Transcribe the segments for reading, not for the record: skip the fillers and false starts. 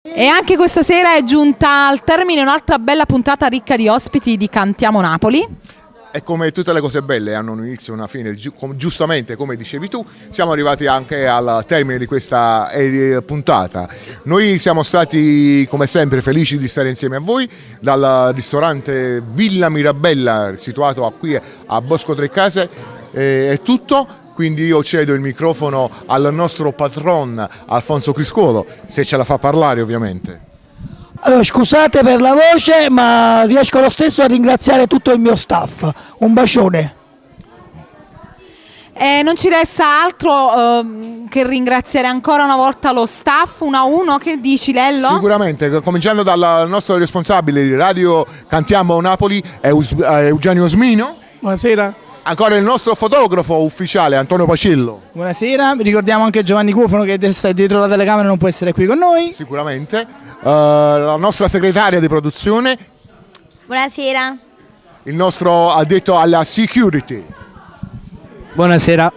E anche questa sera è giunta al termine un'altra bella puntata ricca di ospiti di Cantiamo Napoli. E come tutte le cose belle hanno un inizio e una fine, giustamente come dicevi tu, siamo arrivati anche al termine di questa puntata. Noi siamo stati come sempre felici di stare insieme a voi dal ristorante Villa Mirabella situato qui a Bosco Trecase. È tutto. Quindi io cedo il microfono al nostro patron Alfonso Criscuolo, se ce la fa parlare ovviamente. Allora, scusate per la voce, ma riesco lo stesso a ringraziare tutto il mio staff. Un bacione. Non ci resta altro che ringraziare ancora una volta lo staff, uno a uno. Che dici, Lello? Sicuramente, cominciando dal nostro responsabile di Radio Cantiamo Napoli, Eugenio Smino. Buonasera. Ancora il nostro fotografo ufficiale Antonio Pacillo. Buonasera, ricordiamo anche Giovanni Cuofono che adesso è dietro la telecamera e non può essere qui con noi. Sicuramente. La nostra segretaria di produzione. Buonasera. Il nostro addetto alla security. Buonasera.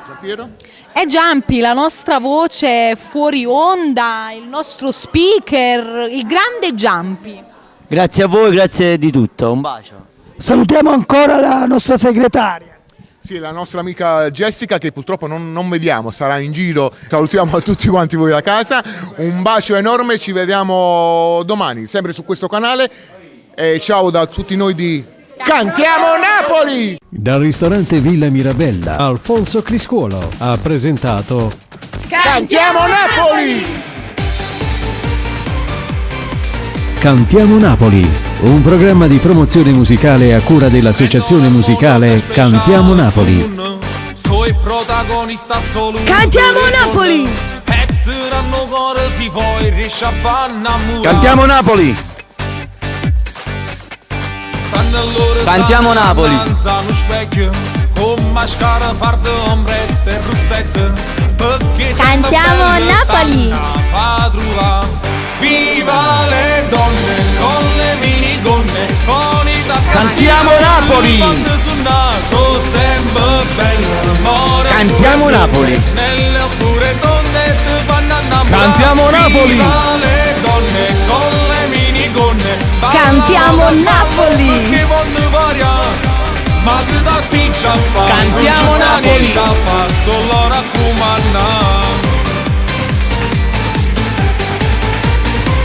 Giampiero? È Giampi, la nostra voce fuori onda, il nostro speaker, il grande Giampi. Grazie a voi, grazie di tutto, un bacio. Salutiamo ancora la nostra segretaria. Sì, la nostra amica Jessica che purtroppo non vediamo, sarà in giro. Salutiamo a tutti quanti voi da casa, un bacio enorme, ci vediamo domani, sempre su questo canale. E ciao da tutti noi di Cantiamo Napoli! Dal ristorante Villa Mirabella, Alfonso Criscuolo ha presentato Cantiamo Napoli! Cantiamo Napoli, un programma di promozione musicale a cura dell'associazione musicale Cantiamo Napoli. Cantiamo Napoli! Cantiamo Napoli! Cantiamo Napoli! Cantiamo Napoli! Viva le donne con le minigonne, con i Cantiamo Napoli! Cantiamo Napoli! Cantiamo Napoli! Viva le donne con le minigonne, Cantiamo Napoli! Cantiamo Napoli!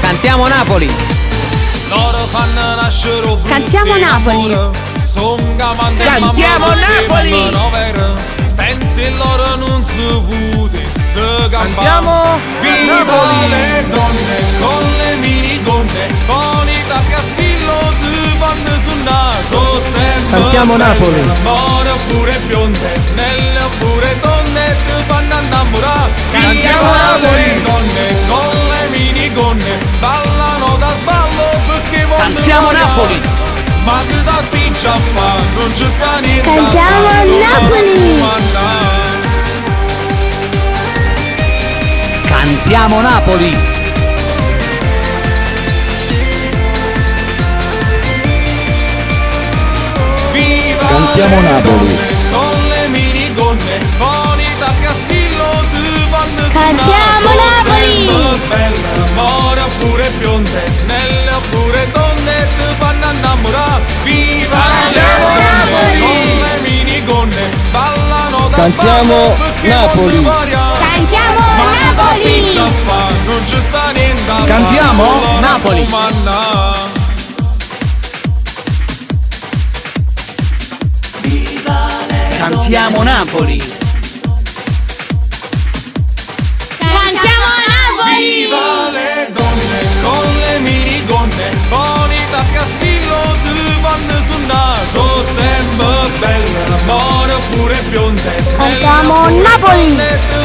Cantiamo Napoli! Cantiamo Napoli! Cantiamo Napoli! Senza loro non si potesse Cantiamo Viva le donne con le minigonne, con i tacchi a spillo di panne sul naso. Cantiamo Napoli! More pure bionde, nelle pure donne ti fanno innamorare. Cantiamo Viva le Napoli! donne con le minigonne, ballano da sballo perché vogliono Cantiamo ballare. Napoli! Ma che da piccia fa, non ci sta niente. Cantiamo Napoli! Cantiamo Napoli! Viva Cantiamo le Napoli! donne con le minigonne, con i tacchi a spillo di panne sul Cantiamo naso. Napoli! Sempre belle, more pure bionde, nelle pure donne ti fanno innamorare. Viva Cantiamo le donne Napoli! con le minigonne, ballano da Cantiamo sballo perché Napoli! vogliono variare. Cantiamo Ma che da Napoli! piccia fa, non ci sta niente da fare, Cantiamo solo Napoli! raccomandare. Cantiamo Napoli! Cantiamo Napoli! Viva le donne con le minigonne, con i tacchi a spillo di panne sul naso. Sempre belle, more pure bionde. Cantiamo Napoli!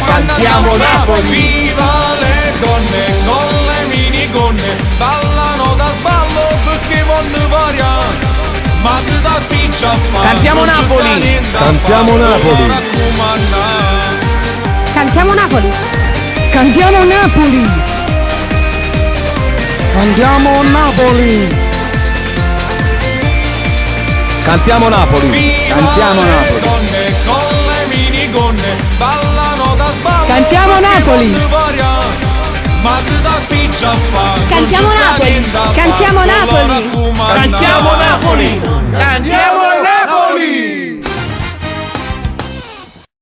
Cantiamo Napoli! Viva le donne con le minigonne, ballano da sballo perché vogliono variare. Ma che da piccia fa, Cantiamo non ci sta Napoli! niente da Cantiamo fare, solo Napoli! raccomandare. Cantiamo Napoli! Cantiamo Napoli! Cantiamo Napoli! Cantiamo Napoli! Cantiamo Napoli! Donne con le minigonne ballano da sballo. Cantiamo Napoli! Cantiamo Napoli. Cantiamo Napoli. Cantiamo Napoli.